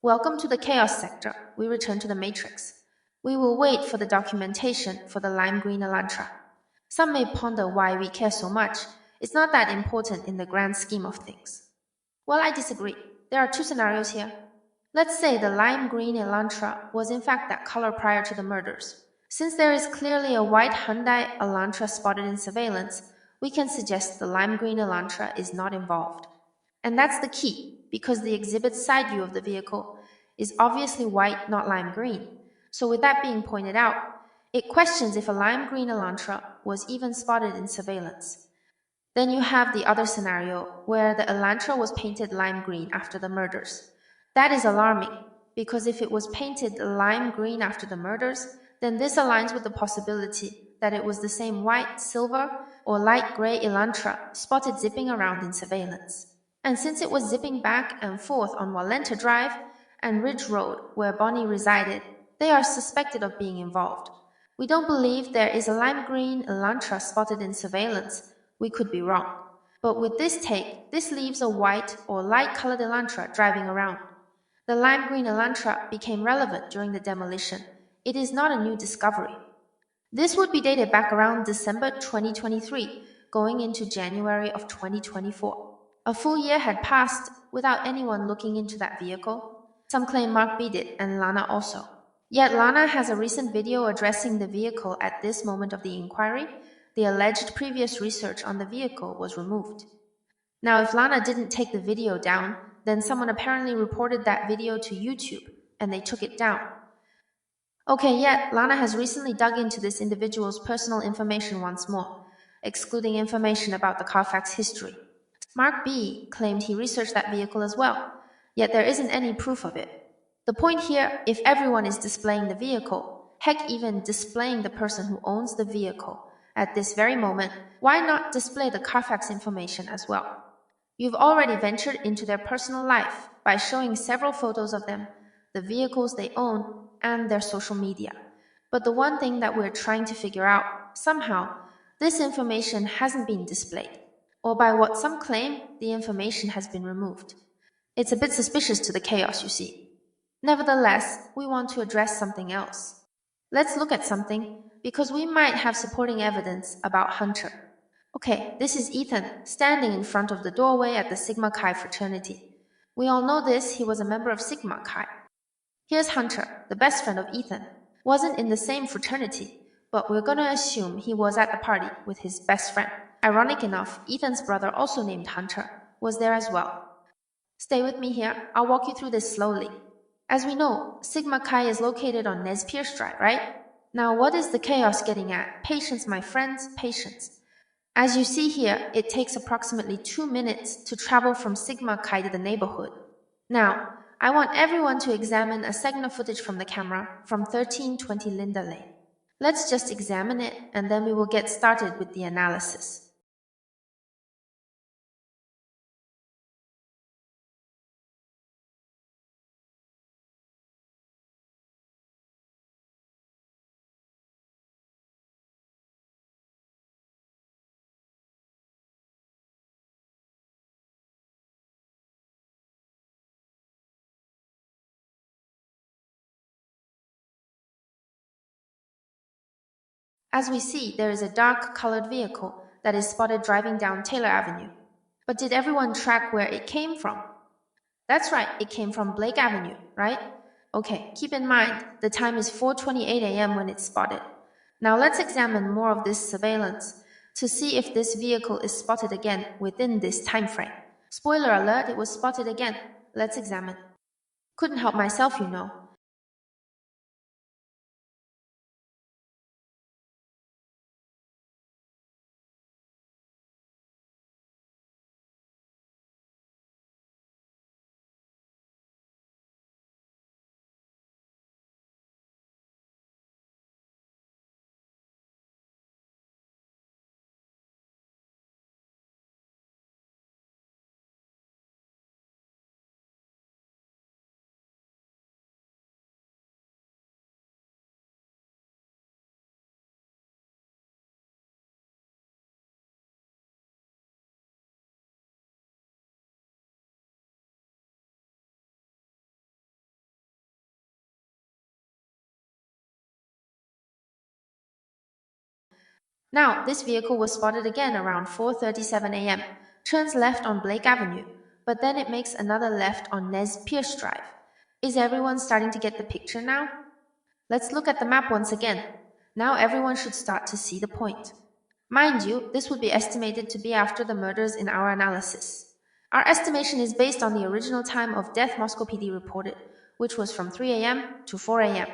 Welcome to the chaos sector. We return to the matrix. We will wait for the documentation for the lime green Elantra. Some may ponder why we care so much. It's not that important in the grand scheme of things. Well, I disagree. There are two scenarios here. Let's say the lime green Elantra was in fact that color prior to the murders. Since there is clearly a white Hyundai Elantra spotted in surveillance, we can suggest the lime green Elantra is not involved. And that's the key, because the exhibit's side view of the vehicle is obviously white, not lime green. So, with that being pointed out, it questions if a lime green Elantra was even spotted in surveillance. Then you have the other scenario where the Elantra was painted lime green after the murders. That is alarming because if it was painted lime green after the murders, then this aligns with the possibility that it was the same white, silver, or light gray Elantra spotted zipping around in surveillance. And since it was zipping back and forth on Walenta Drive and Ridge Road where Bonnie resided, they are suspected of being involved. We don't believe there is a lime green Elantra spotted in surveillance. We could be wrong. But with this take, this leaves a white or light colored Elantra driving around. The lime green Elantra became relevant during the demolition. It is not a new discovery. This would be dated back around December 2023, going into January of 2024. A full year had passed without anyone looking into that vehicle. Some claim Mark B did, and Lana also. Yet Lana has a recent video addressing the vehicle at this moment of the inquiry. The alleged previous research on the vehicle was removed. Now, if Lana didn't take the video down, then someone apparently reported that video to YouTube, and they took it down. Okay, yet Lana has recently dug into this individual's personal information once more, excluding information about the Carfax history. Mark B claimed he researched that vehicle as well, yet there isn't any proof of it. The point here, if everyone is displaying the vehicle, heck, even displaying the person who owns the vehicle, at this very moment, why not display the Carfax information as well? You've already ventured into their personal life by showing several photos of them, the vehicles they own, and their social media. But the one thing that we're trying to figure out, somehow, this information hasn't been displayed. Or by what some claim, the information has been removed. It's a bit suspicious to the chaos, you see. Nevertheless, we want to address something else. Let's look at something because we might have supporting evidence about Hunter. Okay, this is Ethan standing in front of the doorway at the Sigma Chi fraternity. We all know this, he was a member of Sigma Chi. Here's Hunter, the best friend of Ethan. Wasn't in the same fraternity, but we're gonna assume he was at the party with his best friend. Ironic enough, Ethan's brother, also named Hunter, was there as well. Stay with me here, I'll walk you through this slowly. As we know, Sigma Chi is located on Nez Perce Drive, right? Now, what is the chaos getting at? Patience, my friends, patience. As you see here, it takes approximately 2 minutes to travel from Sigma Chi to the neighborhood. Now, I want everyone to examine a segment of footage from the camera from 1320 Linda Lane. Let's just examine it and then we will get started with the analysis. As we see, there is a dark colored vehicle that is spotted driving down Taylor Avenue. But did everyone track where it came from? That's right, it came from Blake Avenue, right? Okay, keep in mind, the time is 4:28 a.m. when it's spotted. Now let's examine more of this surveillance to see if this vehicle is spotted again within this time frame. Spoiler alert, it was spotted again. Let's examine. Couldn't help myself, you know. Now, this vehicle was spotted again around 4:37 a.m., turns left on Blake Avenue, but then it makes another left on Nez Perce Drive. Is everyone starting to get the picture now? Let's look at the map once again. Now everyone should start to see the point. Mind you, this would be estimated to be after the murders in our analysis. Our estimation is based on the original time of death Moscow PD reported, which was from 3 a.m. to 4 a.m.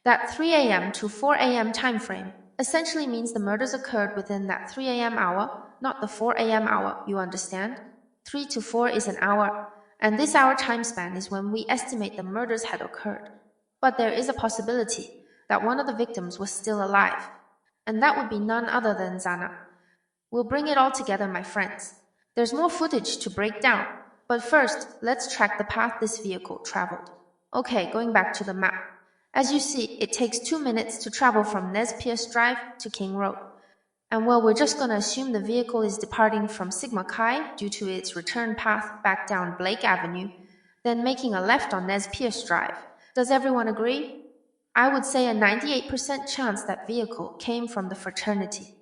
That 3 a.m. to 4 a.m. time frame essentially means the murders occurred within that 3 a.m. hour, not the 4 a.m. hour, you understand? 3 to 4 is an hour, and this hour time span is when we estimate the murders had occurred. But there is a possibility that one of the victims was still alive, and that would be none other than Zana. We'll bring it all together, my friends. There's more footage to break down, but first, let's track the path this vehicle traveled. Okay, going back to the map. As you see, it takes 2 minutes to travel from Nez Perce Drive to King Road. And well, we're just going to assume the vehicle is departing from Sigma Chi due to its return path back down Blake Avenue, then making a left on Nez Perce Drive. Does everyone agree? I would say a 98% chance that vehicle came from the fraternity.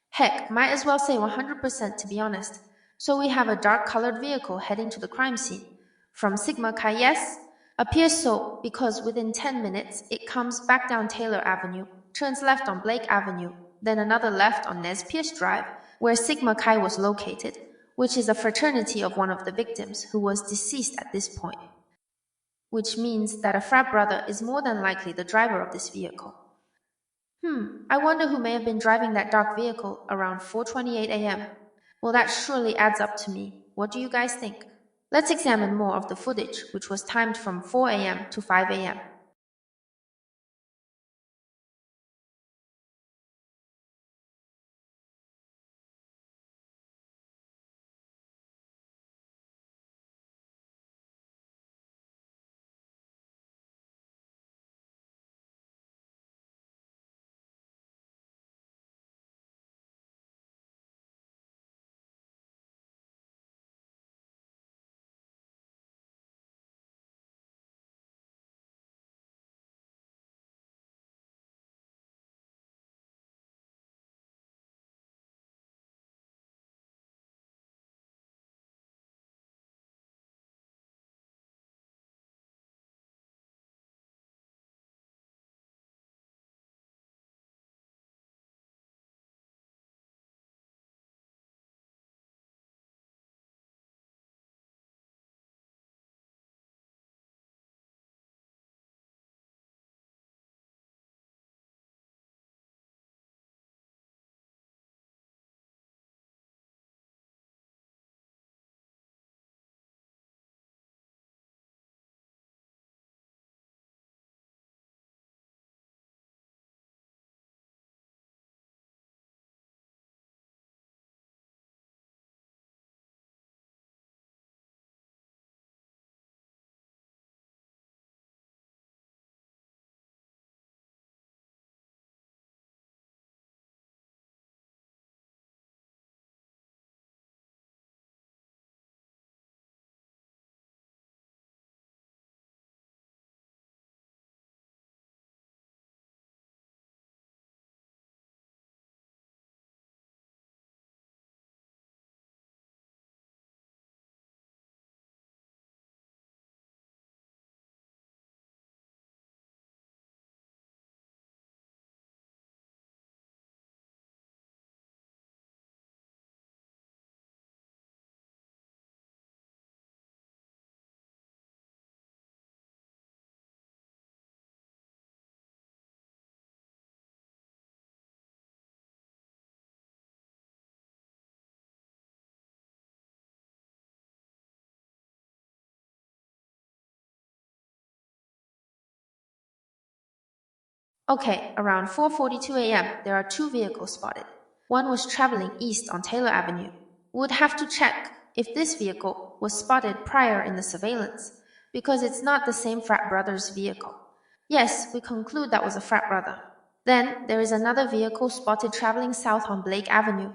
Heck, might as well say 100% to be honest. So we have a dark colored vehicle heading to the crime scene. From Sigma Chi, yes? Appears so because within 10 minutes it comes back down Taylor Avenue, turns left on Blake Avenue, then another left on Nez Perce Drive, where Sigma Chi was located, which is a fraternity of one of the victims who was deceased at this point. Which means that a frat brother is more than likely the driver of this vehicle. I wonder who may have been driving that dark vehicle around 4:28 a.m. Well, that surely adds up to me. What do you guys think? Let's examine more of the footage, which was timed from 4 a.m. to 5 a.m. Okay, around 4:42 a.m., there are two vehicles spotted. One was traveling east on Taylor Avenue. We would have to check if this vehicle was spotted prior in the surveillance, because it's not the same frat brother's vehicle. Yes, we conclude that was a frat brother. Then there is another vehicle spotted traveling south on Blake Avenue,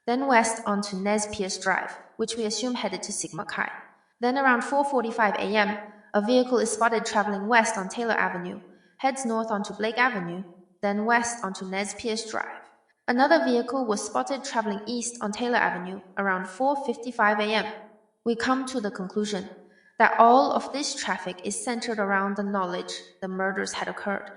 then west onto Nez Perce Drive, which we assume headed to Sigma Chi. Then around 4:45 a.m., a vehicle is spotted traveling west on Taylor Avenue, heads north onto Blake Avenue, then west onto Nez Perce Drive. Another vehicle was spotted traveling east on Taylor Avenue around 4:55 a.m. We come to the conclusion that all of this traffic is centered around the knowledge the murders had occurred.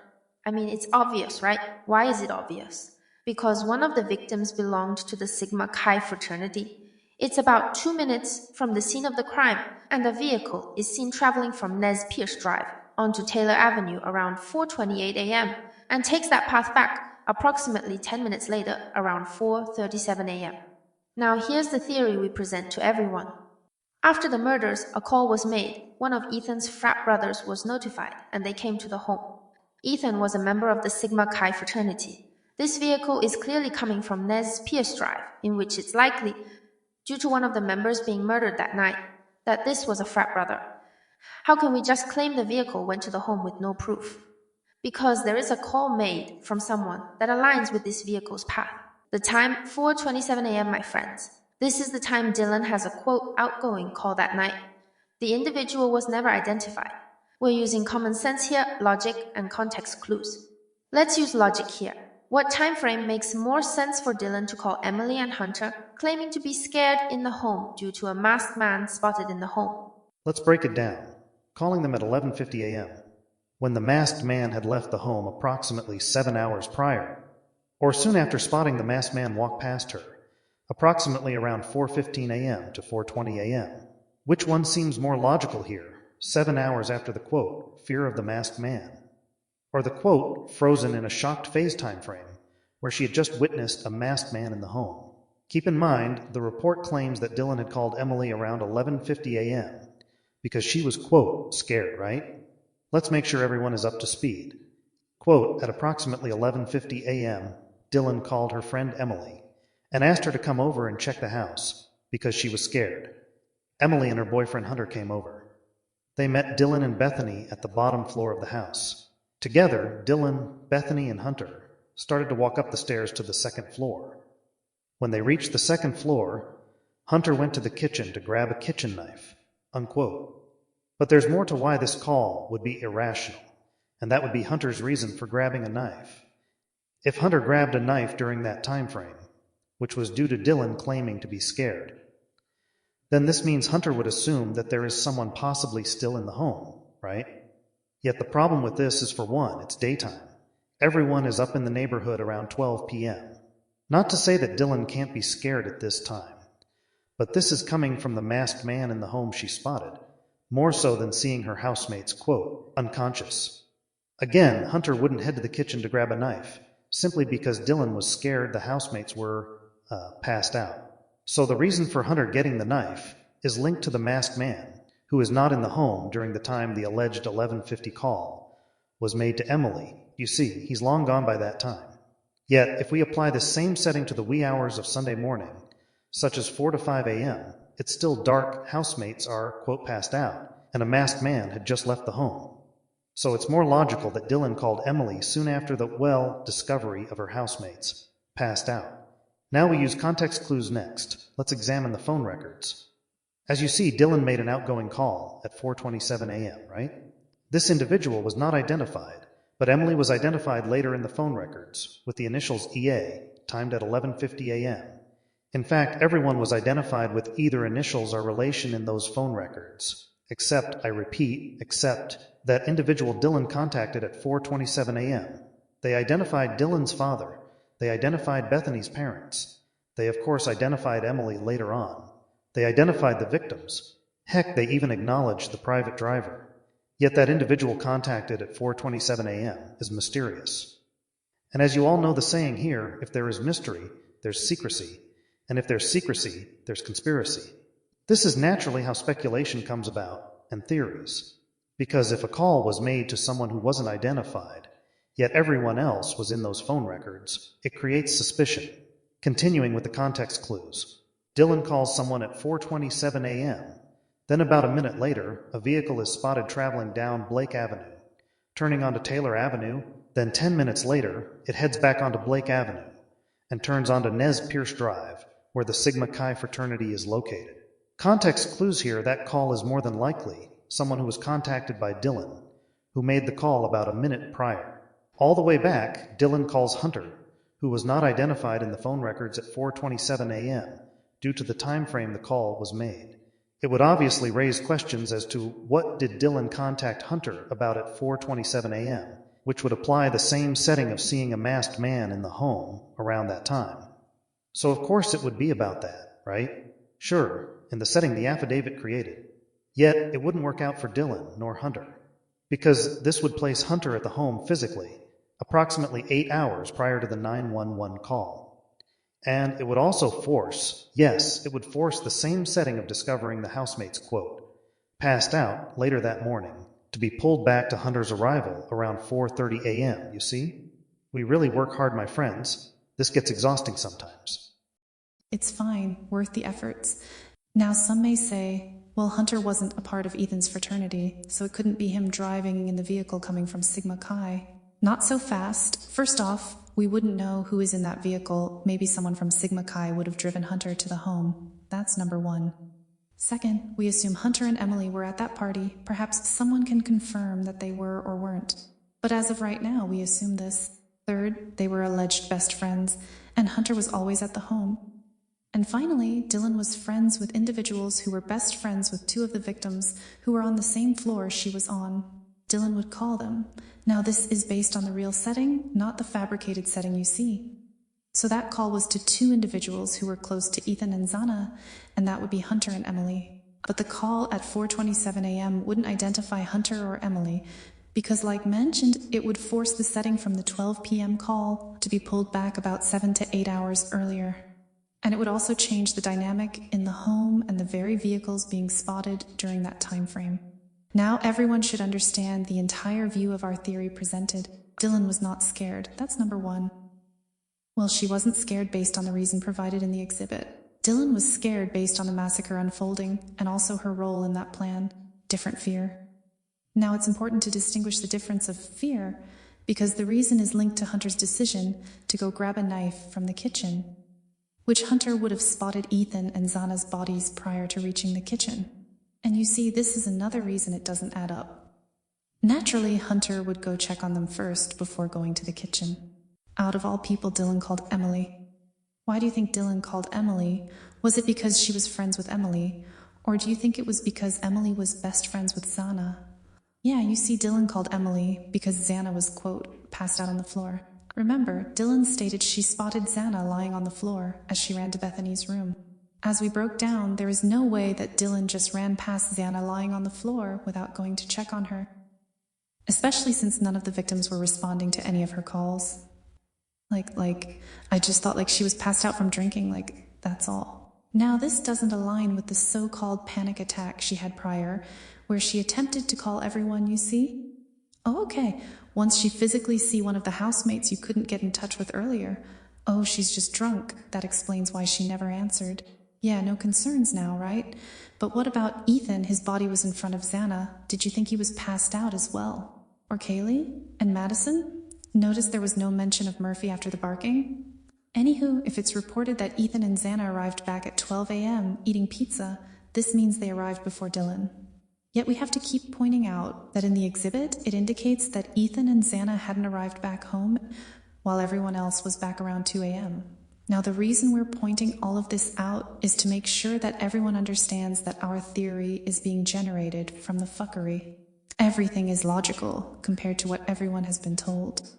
I mean, it's obvious, right? Why is it obvious? Because one of the victims belonged to the Sigma Chi fraternity. It's about 2 minutes from the scene of the crime, and the vehicle is seen traveling from Perce Drive onto Taylor Avenue around 4:28 a.m. and takes that path back approximately 10 minutes later around 4:37 a.m. Now, here's the theory we present to everyone. After the murders, a call was made. One of Ethan's frat brothers was notified, and they came to the home. Ethan was a member of the Sigma Chi fraternity. This vehicle is clearly coming from Pierce Drive, in which it's likely, due to one of the members being murdered that night, that this was a frat brother. How can we just claim the vehicle went to the home with no proof? Because there is a call made from someone that aligns with this vehicle's path. The time, 4:27 a.m., my friends. This is the time Dylan has a quote outgoing call that night. The individual was never identified. We're using common sense here, logic, and context clues. Let's use logic here. What time frame makes more sense for Dylan to call Emily and Hunter, claiming to be scared in the home due to a masked man spotted in the home? Let's break it down, calling them at 11:50 a.m., when the masked man had left the home approximately 7 hours prior, or soon after spotting the masked man walk past her, approximately around 4:15 a.m. to 4:20 a.m. Which one seems more logical here? 7 hours after the quote, fear of the masked man, or the quote, frozen in a shocked phase time frame, where she had just witnessed a masked man in the home. Keep in mind, the report claims that Dylan had called Emily around 11:50 a.m. because she was, quote, scared, right? Let's make sure everyone is up to speed. Quote, at approximately 11:50 a.m., Dylan called her friend Emily and asked her to come over and check the house because she was scared. Emily and her boyfriend Hunter came over. They met Dylan and Bethany at the bottom floor of the house. Together, Dylan, Bethany, and Hunter started to walk up the stairs to the second floor. When they reached the second floor, Hunter went to the kitchen to grab a kitchen knife, unquote. But there's more to why this call would be irrational, and that would be Hunter's reason for grabbing a knife. If Hunter grabbed a knife during that time frame, which was due to Dylan claiming to be scared, then this means Hunter would assume that there is someone possibly still in the home, right? Yet the problem with this is, for one, it's daytime. Everyone is up in the neighborhood around 12 p.m. Not to say that Dylan can't be scared at this time, but this is coming from the masked man in the home she spotted, more so than seeing her housemates, quote, unconscious. Again, Hunter wouldn't head to the kitchen to grab a knife, simply because Dylan was scared the housemates were, passed out. So the reason for Hunter getting the knife is linked to the masked man, who is not in the home during the time the alleged 11:50 call was made to Emily. You see, he's long gone by that time. Yet, if we apply the same setting to the wee hours of Sunday morning, such as 4 to 5 a.m., it's still dark, housemates are, quote, passed out, and a masked man had just left the home. So it's more logical that Dylan called Emily soon after the, discovery of her housemates passed out. Now we use context clues next. Let's examine the phone records. As you see, Dylan made an outgoing call at 4:27 a.m., right? This individual was not identified, but Emily was identified later in the phone records with the initials EA, timed at 11:50 a.m. In fact, everyone was identified with either initials or relation in those phone records, except, I repeat, except that individual Dylan contacted at 4:27 a.m. They identified Dylan's father. They identified Bethany's parents. They, of course, identified Emily later on. They identified the victims. Heck, they even acknowledged the private driver. Yet that individual contacted at 4:27 a.m. is mysterious. And as you all know the saying here, if there is mystery, there's secrecy. And if there's secrecy, there's conspiracy. This is naturally how speculation comes about, and theories. Because if a call was made to someone who wasn't identified, yet everyone else was in those phone records, it creates suspicion. Continuing with the context clues. Dylan calls someone at 4:27 a.m. Then about a minute later, a vehicle is spotted traveling down Blake Avenue, turning onto Taylor Avenue. Then 10 minutes later, it heads back onto Blake Avenue and turns onto Pierce Drive, where the Sigma Chi fraternity is located. Context clues here, that call is more than likely someone who was contacted by Dylan, who made the call about a minute prior. All the way back, Dylan calls Hunter, who was not identified in the phone records at 4:27 a.m. due to the time frame the call was made. It would obviously raise questions as to what did Dylan contact Hunter about at 4:27 a.m., which would apply the same setting of seeing a masked man in the home around that time. So of course it would be about that, right? Sure, in the setting the affidavit created. Yet it wouldn't work out for Dylan nor Hunter, because this would place Hunter at the home physically, approximately 8 hours prior to the 911 call. And it would also force, yes, it would force the same setting of discovering the housemate's quote, passed out later that morning, to be pulled back to Hunter's arrival around 4:30 a.m., you see? We really work hard, my friends. This gets exhausting sometimes. It's fine, worth the efforts. Now some may say, well, Hunter wasn't a part of Ethan's fraternity, so it couldn't be him driving in the vehicle coming from Sigma Chi. Not so fast. First off, we wouldn't know who is in that vehicle. Maybe someone from Sigma Chi would have driven Hunter to the home. That's number one. Second, we assume Hunter and Emily were at that party. Perhaps someone can confirm that they were or weren't. But as of right now, we assume this. Third, they were alleged best friends, and Hunter was always at the home. And finally, Dylan was friends with individuals who were best friends with two of the victims who were on the same floor she was on. Dylan would call them. Now this is based on the real setting, not the fabricated setting you see. So that call was to two individuals who were close to Ethan and Zana, and that would be Hunter and Emily. But the call at 4:27 a.m. wouldn't identify Hunter or Emily, because like mentioned, it would force the setting from the 12 p.m. call to be pulled back about 7 to 8 hours earlier. And it would also change the dynamic in the home and the very vehicles being spotted during that time frame. Now everyone should understand the entire view of our theory presented. Dylan was not scared. That's number one. Well, she wasn't scared based on the reason provided in the exhibit. Dylan was scared based on the massacre unfolding and also her role in that plan. Different fear. Now it's important to distinguish the difference of fear because the reason is linked to Hunter's decision to go grab a knife from the kitchen, which Hunter would have spotted Ethan and Zana's bodies prior to reaching the kitchen. And you see, this is another reason it doesn't add up. Naturally, Hunter would go check on them first before going to the kitchen. Out of all people, Dylan called Emily. Why do you think Dylan called Emily? Was it because she was friends with Emily? Or do you think it was because Emily was best friends with Zana? Yeah, you see, Dylan called Emily because Zana was, quote, passed out on the floor. Remember, Dylan stated she spotted Zana lying on the floor as she ran to Bethany's room. As we broke down, there is no way that Dylan just ran past Zana lying on the floor without going to check on her. Especially since none of the victims were responding to any of her calls. I just thought she was passed out from drinking, that's all. Now this doesn't align with the so-called panic attack she had prior, where she attempted to call everyone, you see? Oh, okay. Once she physically see one of the housemates you couldn't get in touch with earlier. Oh, she's just drunk. That explains why she never answered. Yeah, no concerns now, right? But what about Ethan? His body was in front of Zana. Did you think he was passed out as well? Or Kaylee? And Madison? Notice there was no mention of Murphy after the barking? Anywho, if it's reported that Ethan and Zana arrived back at 12 a.m. eating pizza, this means they arrived before Dylan. Yet we have to keep pointing out that in the exhibit, it indicates that Ethan and Zana hadn't arrived back home while everyone else was back around 2 a.m. Now, the reason we're pointing all of this out is to make sure that everyone understands that our theory is being generated from the fuckery. Everything is logical compared to what everyone has been told.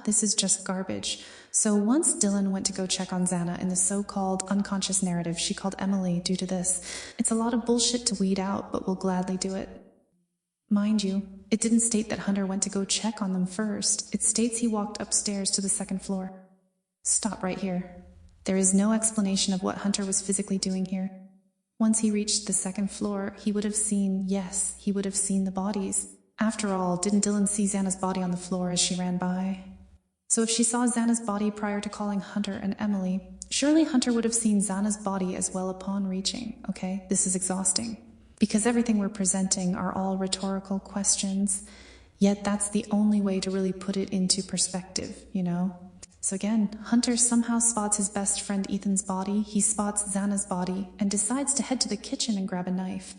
This is just garbage. So once Dylan went to go check on Zana in the so-called unconscious narrative, she called Emily due to this. It's a lot of bullshit to weed out, but we'll gladly do it. Mind you, it didn't state that Hunter went to go check on them first. It states he walked upstairs to the second floor. Stop right here. There is no explanation of what Hunter was physically doing here. Once he reached the second floor, he would have seen the bodies. After all, didn't Dylan see Xana's body on the floor as she ran by? So if she saw Xana's body prior to calling Hunter and Emily, surely Hunter would have seen Xana's body as well upon reaching, okay? This is exhausting. Because everything we're presenting are all rhetorical questions, yet that's the only way to really put it into perspective, you know? So again, Hunter somehow spots his best friend Ethan's body, he spots Xana's body, and decides to head to the kitchen and grab a knife.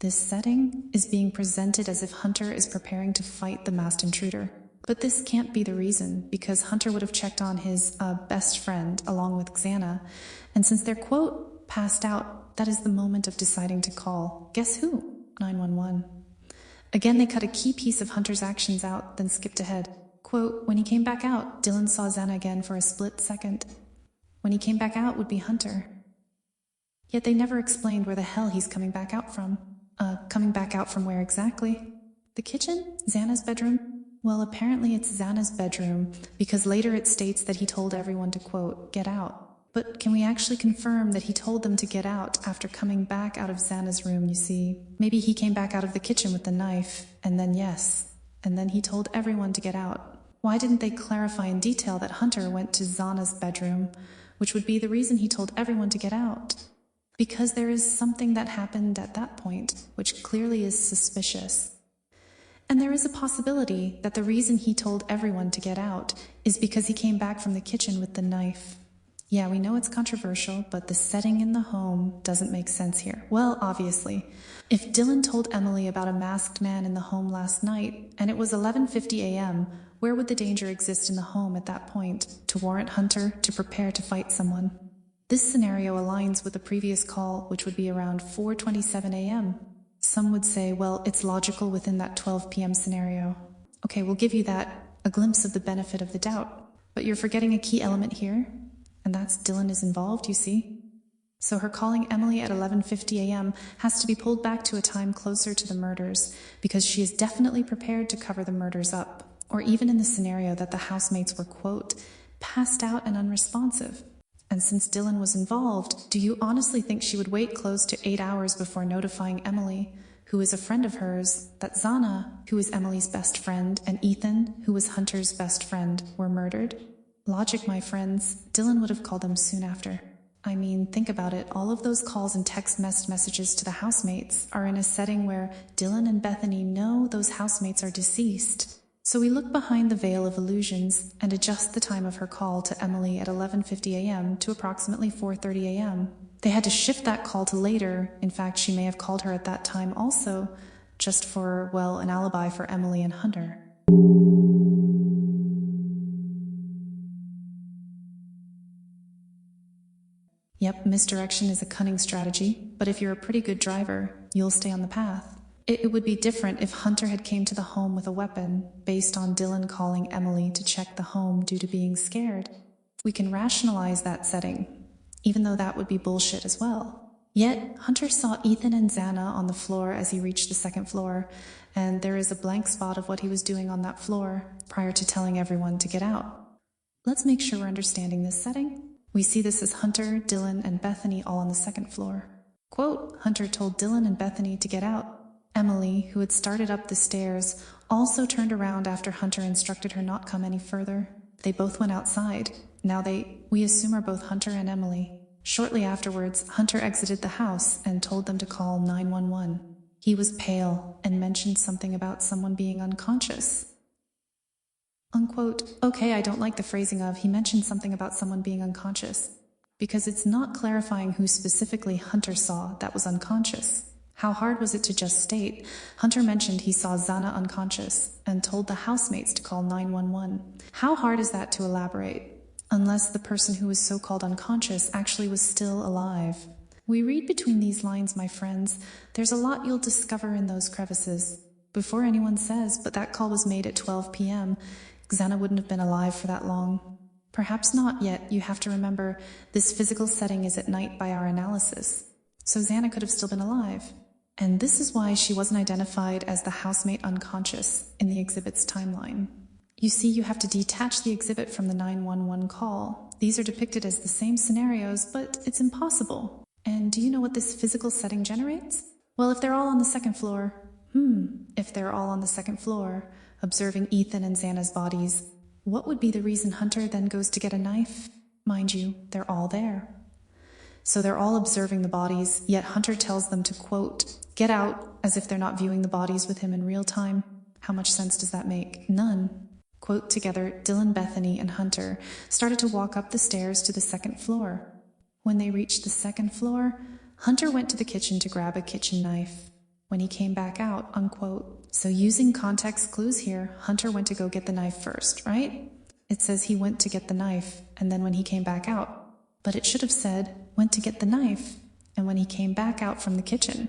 This setting is being presented as if Hunter is preparing to fight the masked intruder. But this can't be the reason, because Hunter would have checked on his best friend along with Xana, and since their quote passed out, that is the moment of deciding to call. Guess who? 911. Again, they cut a key piece of Hunter's actions out, then skipped ahead. Quote, when he came back out, Dylan saw Xana again for a split second. When he came back out would be Hunter. Yet they never explained where the hell he's coming back out from. Coming back out from where exactly? The kitchen? Xana's bedroom? Well, apparently it's Xana's bedroom, because later it states that he told everyone to, quote, get out. But can we actually confirm that he told them to get out after coming back out of Xana's room, you see? Maybe he came back out of the kitchen with the knife, and then he told everyone to get out. Why didn't they clarify in detail that Hunter went to Xana's bedroom, which would be the reason he told everyone to get out? Because there is something that happened at that point, which clearly is suspicious. And there is a possibility that the reason he told everyone to get out is because he came back from the kitchen with the knife. Yeah, we know it's controversial, but the setting in the home doesn't make sense here. Well, obviously, if Dylan told Emily about a masked man in the home last night, and it was 11:50 a.m., where would the danger exist in the home at that point to warrant Hunter to prepare to fight someone? This scenario aligns with the previous call, which would be around 4:27 a.m. Some would say, well, it's logical within that 12 p.m. scenario. Okay, we'll give you that, a glimpse of the benefit of the doubt. But you're forgetting a key element here, and that's Dylan is involved, you see. So her calling Emily at 11:50 a.m. has to be pulled back to a time closer to the murders, because she is definitely prepared to cover the murders up, or even in the scenario that the housemates were, quote, passed out and unresponsive. And since Dylan was involved, do you honestly think she would wait close to 8 hours before notifying Emily, who is a friend of hers, that Xana, who is Emily's best friend, and Ethan, who was Hunter's best friend, were murdered? Logic, my friends. Dylan would have called them soon after. I mean, think about it. All of those calls and text messages to the housemates are in a setting where Dylan and Bethany know those housemates are deceased. So we look behind the veil of illusions and adjust the time of her call to Emily at 11:50 a.m. to approximately 4:30 a.m. They had to shift that call to later. In fact, she may have called her at that time also, just for, well, an alibi for Emily and Hunter. Yep, misdirection is a cunning strategy, but if you're a pretty good driver, you'll stay on the path. It would be different if Hunter had came to the home with a weapon, based on Dylan calling Emily to check the home due to being scared. We can rationalize that setting, even though that would be bullshit as well. Yet, Hunter saw Ethan and Xana on the floor as he reached the second floor, and there is a blank spot of what he was doing on that floor prior to telling everyone to get out. Let's make sure we're understanding this setting. We see this as Hunter, Dylan, and Bethany all on the second floor. Quote, Hunter told Dylan and Bethany to get out. Emily, who had started up the stairs, also turned around after Hunter instructed her not come any further. They both went outside. Now we assume are both Hunter and Emily. Shortly afterwards, Hunter exited the house and told them to call 911. He was pale and mentioned something about someone being unconscious. Unquote. Okay, I don't like the phrasing of he mentioned something about someone being unconscious, because it's not clarifying who specifically Hunter saw that was unconscious. How hard was it to just state, Hunter mentioned he saw Xana unconscious and told the housemates to call 911. How hard is that to elaborate? Unless the person who was so-called unconscious actually was still alive. We read between these lines, my friends. There's a lot you'll discover in those crevices. Before anyone says, but that call was made at 12 p.m., Xana wouldn't have been alive for that long. Perhaps not, yet you have to remember this physical setting is at night by our analysis. So Xana could have still been alive. And this is why she wasn't identified as the housemate unconscious in the exhibit's timeline. You see, you have to detach the exhibit from the 911 call. These are depicted as the same scenarios, but it's impossible. And do you know what this physical setting generates? Well, if they're all on the second floor, observing Ethan and Xana's bodies, what would be the reason Hunter then goes to get a knife? Mind you, they're all there. So they're all observing the bodies, yet Hunter tells them to, quote, get out, as if they're not viewing the bodies with him in real time. How much sense does that make? None. Quote, together, Dylan, Bethany, and Hunter started to walk up the stairs to the second floor. When they reached the second floor, Hunter went to the kitchen to grab a kitchen knife. When he came back out, unquote, So using context clues here, Hunter went to go get the knife first, right? It says he went to get the knife, and then when he came back out. But it should have said, went to get the knife, and when he came back out from the kitchen.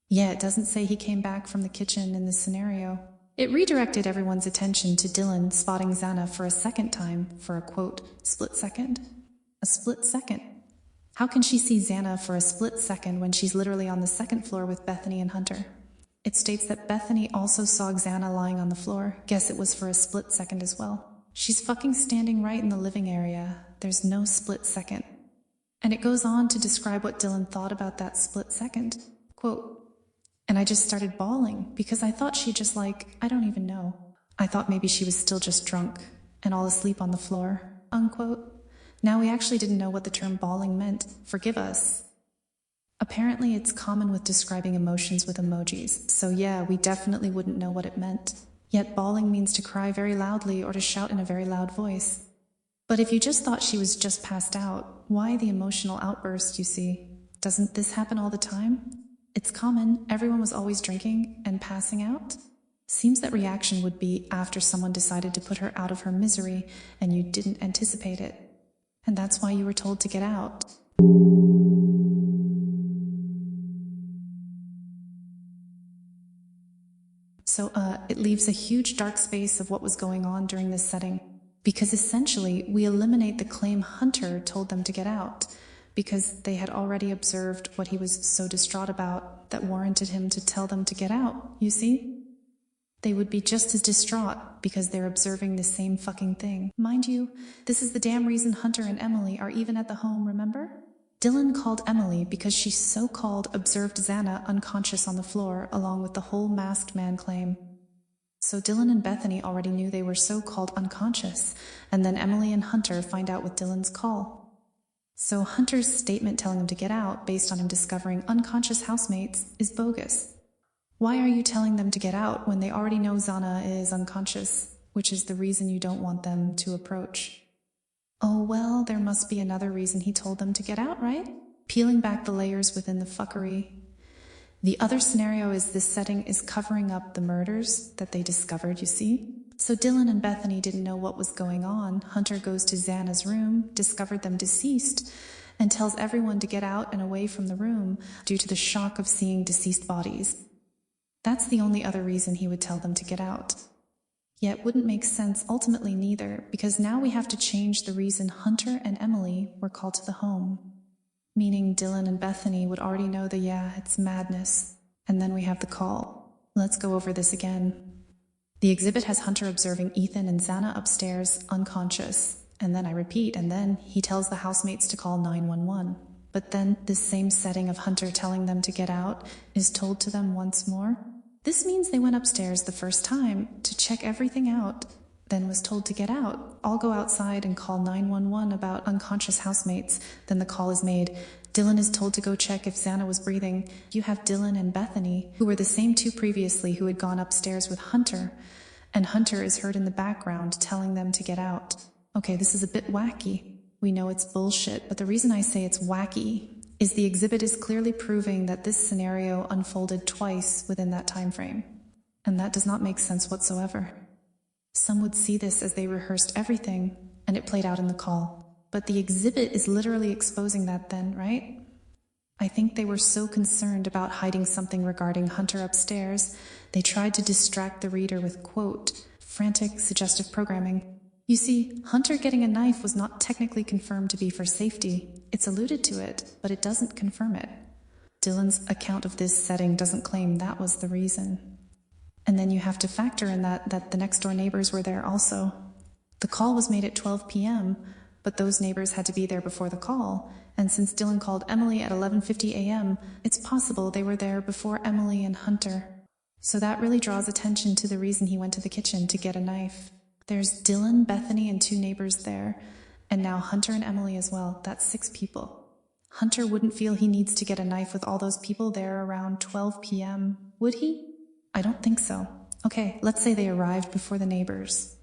Yeah, it doesn't say he came back from the kitchen in this scenario. It redirected everyone's attention to Dylan spotting Xana for a second time for a, quote, split second. A split second. How can she see Xana for a split second when she's literally on the second floor with Bethany and Hunter? It states that Bethany also saw Xana lying on the floor. Guess it was for a split second as well. She's fucking standing right in the living area. There's no split second. And it goes on to describe what Dylan thought about that split second. Quote, and I just started bawling because I thought she just I don't even know. I thought maybe she was still just drunk and all asleep on the floor, unquote. Now we actually didn't know what the term bawling meant. Forgive us. Apparently it's common with describing emotions with emojis, so yeah, we definitely wouldn't know what it meant. Yet bawling means to cry very loudly or to shout in a very loud voice. But if you just thought she was just passed out, why the emotional outburst, you see? Doesn't this happen all the time? It's common, everyone was always drinking and passing out. Seems that reaction would be after someone decided to put her out of her misery and you didn't anticipate it. And that's why you were told to get out. So it leaves a huge dark space of what was going on during this setting. Because essentially, we eliminate the claim Hunter told them to get out, because they had already observed what he was so distraught about that warranted him to tell them to get out, you see? They would be just as distraught because they're observing the same fucking thing. Mind you, this is the damn reason Hunter and Emily are even at the home, remember? Dylan called Emily because she so-called observed Xana unconscious on the floor along with the whole masked man claim. So Dylan and Bethany already knew they were so-called unconscious, and then Emily and Hunter find out with Dylan's call. So Hunter's statement telling him to get out based on him discovering unconscious housemates is bogus. Why are you telling them to get out when they already know Xana is unconscious, which is the reason you don't want them to approach? Oh well, there must be another reason he told them to get out, right? Peeling back the layers within the fuckery. The other scenario is this setting is covering up the murders that they discovered, you see? So Dylan and Bethany didn't know what was going on. Hunter goes to Xana's room, discovered them deceased, and tells everyone to get out and away from the room due to the shock of seeing deceased bodies. That's the only other reason he would tell them to get out. Yet wouldn't make sense ultimately neither, because now we have to change the reason Hunter and Emily were called to the home. Meaning Dylan and Bethany would already know it's madness. And then we have the call. Let's go over this again. The exhibit has Hunter observing Ethan and Xana upstairs, unconscious. And then I repeat, and then he tells the housemates to call 911. But then this same setting of Hunter telling them to get out is told to them once more. This means they went upstairs the first time to check everything out, then was told to get out. I'll go outside and call 911 about unconscious housemates. Then the call is made. Dylan is told to go check if Xana was breathing. You have Dylan and Bethany, who were the same two previously who had gone upstairs with Hunter. And Hunter is heard in the background telling them to get out. Okay, this is a bit wacky. We know it's bullshit, but the reason I say it's wacky is the exhibit is clearly proving that this scenario unfolded twice within that time frame. And that does not make sense whatsoever. Some would see this as they rehearsed everything, and it played out in the call. But the exhibit is literally exposing that then, right? I think they were so concerned about hiding something regarding Hunter upstairs, they tried to distract the reader with, quote, frantic, suggestive programming. You see, Hunter getting a knife was not technically confirmed to be for safety. It's alluded to it, but it doesn't confirm it. Dylan's account of this setting doesn't claim that was the reason. And then you have to factor in that the next door neighbors were there also. The call was made at 12 p.m., but those neighbors had to be there before the call, and since Dylan called Emily at 11:50 a.m., it's possible they were there before Emily and Hunter. So that really draws attention to the reason he went to the kitchen to get a knife. There's Dylan, Bethany, and two neighbors there, and now Hunter and Emily as well. That's 6 people. Hunter wouldn't feel he needs to get a knife with all those people there around 12 p.m., would he? I don't think so. Okay, let's say they arrived before the neighbors.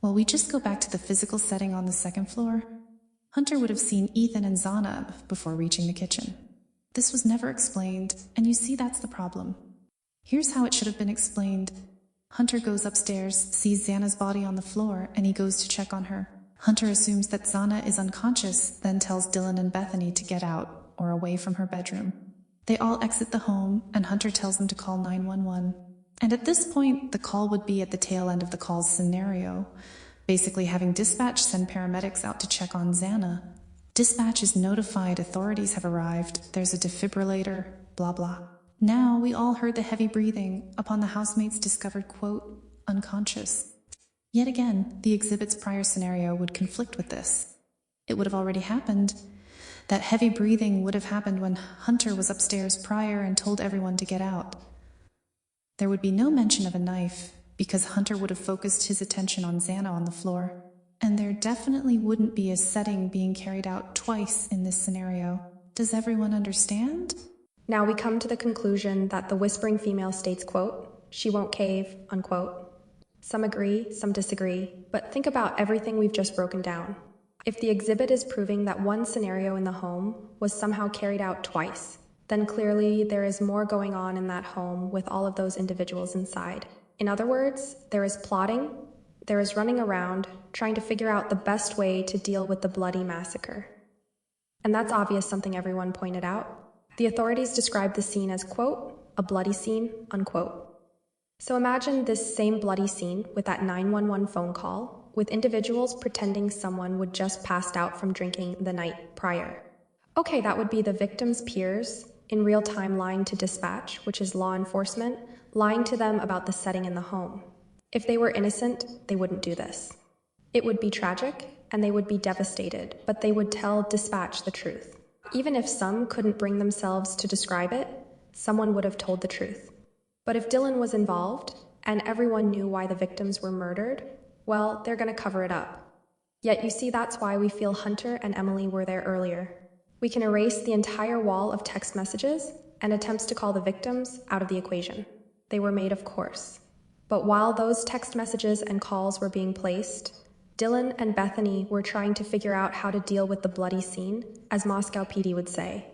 Well, we just go back to the physical setting on the second floor. Hunter would have seen Ethan and Xana before reaching the kitchen. This was never explained, and you see that's the problem. Here's how it should have been explained. Hunter goes upstairs, sees Xana's body on the floor, and he goes to check on her. Hunter assumes that Xana is unconscious, then tells Dylan and Bethany to get out, or away from her bedroom. They all exit the home, and Hunter tells them to call 911. And at this point, the call would be at the tail end of the call's scenario, basically having dispatch send paramedics out to check on Xana. Dispatch is notified authorities have arrived, there's a defibrillator, blah blah. Now we all heard the heavy breathing upon the housemates discovered, quote, unconscious. Yet again, the exhibit's prior scenario would conflict with this. It would have already happened. That heavy breathing would have happened when Hunter was upstairs prior and told everyone to get out. There would be no mention of a knife, because Hunter would have focused his attention on Xana on the floor. And there definitely wouldn't be a setting being carried out twice in this scenario. Does everyone understand? Now we come to the conclusion that the whispering female states, quote, she won't cave, unquote. Some agree, some disagree, but think about everything we've just broken down. If the exhibit is proving that one scenario in the home was somehow carried out twice, then clearly there is more going on in that home with all of those individuals inside. In other words, there is plotting, there is running around, trying to figure out the best way to deal with the bloody massacre. And that's obvious, something everyone pointed out. The authorities described the scene as, quote, a bloody scene, unquote. So imagine this same bloody scene with that 911 phone call, with individuals pretending someone would just passed out from drinking the night prior. Okay, that would be the victim's peers in real time lying to dispatch, which is law enforcement, lying to them about the setting in the home. If they were innocent, they wouldn't do this. It would be tragic, and they would be devastated, but they would tell dispatch the truth. Even if some couldn't bring themselves to describe it, someone would have told the truth. But if Dylan was involved, and everyone knew why the victims were murdered, well, they're going to cover it up. Yet you see, that's why we feel Hunter and Emily were there earlier. We can erase the entire wall of text messages and attempts to call the victims out of the equation. They were made, of course. But while those text messages and calls were being placed, Dylan and Bethany were trying to figure out how to deal with the bloody scene, as Moscow PD would say.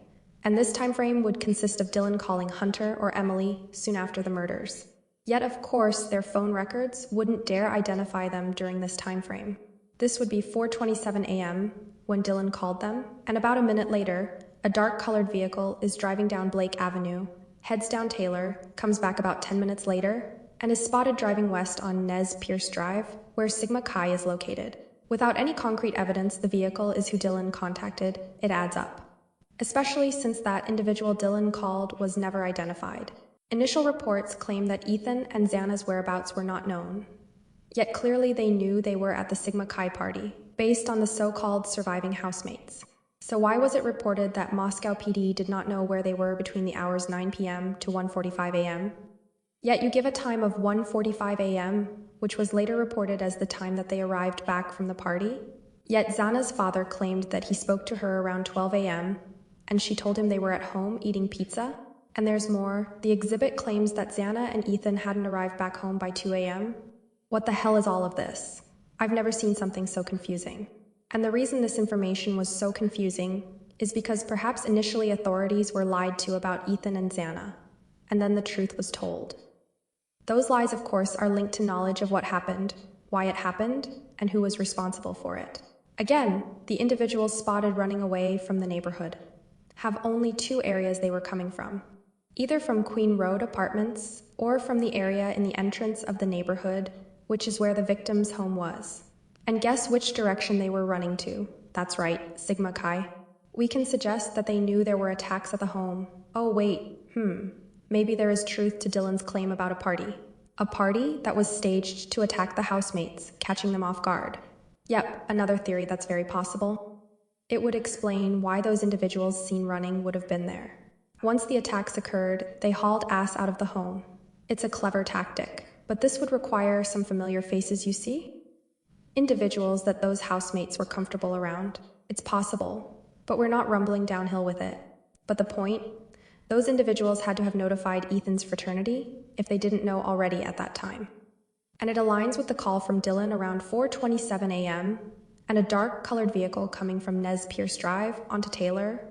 And this time frame would consist of Dylan calling Hunter or Emily soon after the murders. Yet, of course, their phone records wouldn't dare identify them during this time frame. This would be 4:27 a.m. when Dylan called them, and about a minute later, a dark-colored vehicle is driving down Blake Avenue, heads down Taylor, comes back about 10 minutes later, and is spotted driving west on Perce Drive, where Sigma Chi is located. Without any concrete evidence the vehicle is who Dylan contacted, it adds up. Especially since that individual Dylan called was never identified. Initial reports claim that Ethan and Xana's whereabouts were not known. Yet clearly they knew they were at the Sigma Chi party, based on the so-called surviving housemates. So why was it reported that Moscow PD did not know where they were between the hours 9 p.m. to 1:45 a.m.? Yet you give a time of 1:45 a.m., which was later reported as the time that they arrived back from the party. Yet Xana's father claimed that he spoke to her around 12 a.m., and she told him they were at home eating pizza. And there's more. The exhibit claims that Xana and Ethan hadn't arrived back home by 2 a.m. What the hell is all of this? I've never seen something so confusing. And the reason this information was so confusing is because perhaps initially authorities were lied to about Ethan and Xana, and then the truth was told. Those lies, of course, are linked to knowledge of what happened, why it happened, and who was responsible for it. Again, the individuals spotted running away from the neighborhood have only two areas they were coming from. Either from Queen Road apartments, or from the area in the entrance of the neighborhood, which is where the victim's home was. And guess which direction they were running to? That's right, Sigma Chi. We can suggest that they knew there were attacks at the home. Oh wait, maybe there is truth to Dylan's claim about a party. A party that was staged to attack the housemates, catching them off guard. Yep, another theory that's very possible. It would explain why those individuals seen running would have been there. Once the attacks occurred, they hauled ass out of the home. It's a clever tactic, but this would require some familiar faces, you see? Individuals that those housemates were comfortable around. It's possible, but we're not rumbling downhill with it. But the point? Those individuals had to have notified Ethan's fraternity if they didn't know already at that time. And it aligns with the call from Dylan around 4:27 a.m. and a dark-colored vehicle coming from Perce Drive onto Taylor.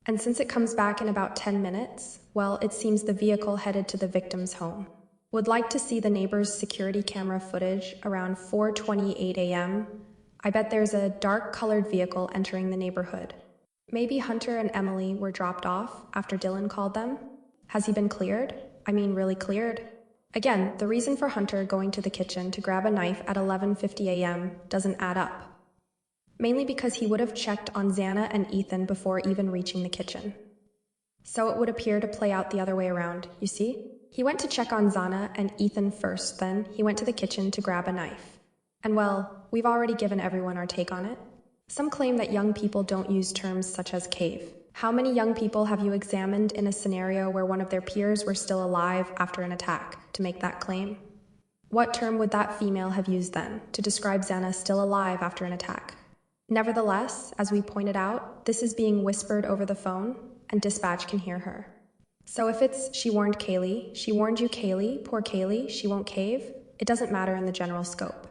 And since it comes back in about 10 minutes, well, it seems the vehicle headed to the victim's home. Would like to see the neighbor's security camera footage around 4:28 a.m. I bet there's a dark-colored vehicle entering the neighborhood. Maybe Hunter and Emily were dropped off after Dylan called them. Has he been cleared? I mean, really cleared? Again, the reason for Hunter going to the kitchen to grab a knife at 11:50 a.m. doesn't add up. Mainly because he would have checked on Xana and Ethan before even reaching the kitchen. So it would appear to play out the other way around, you see? He went to check on Xana and Ethan first, then he went to the kitchen to grab a knife. And well, we've already given everyone our take on it. Some claim that young people don't use terms such as cave. How many young people have you examined in a scenario where one of their peers were still alive after an attack to make that claim? What term would that female have used then to describe Xana still alive after an attack? Nevertheless, as we pointed out, this is being whispered over the phone, and dispatch can hear her. So if it's she warned Kaylee, she warned you Kaylee, poor Kaylee, she won't cave, it doesn't matter in the general scope.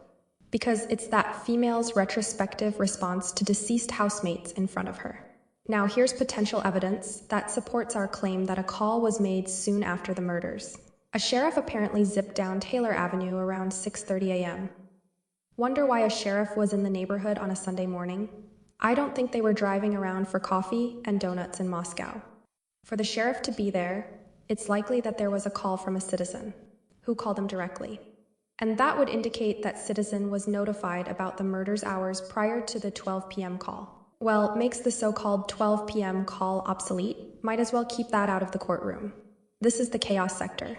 Because it's that female's retrospective response to deceased housemates in front of her. Now here's potential evidence that supports our claim that a call was made soon after the murders. A sheriff apparently zipped down Taylor Avenue around 6:30 a.m. Wonder why a sheriff was in the neighborhood on a Sunday morning? I don't think they were driving around for coffee and donuts in Moscow. For the sheriff to be there, it's likely that there was a call from a citizen, who called him directly. And that would indicate that citizen was notified about the murders hours prior to the 12 p.m. call. Well, makes the so-called 12 p.m. call obsolete. Might as well keep that out of the courtroom. This is the chaos sector.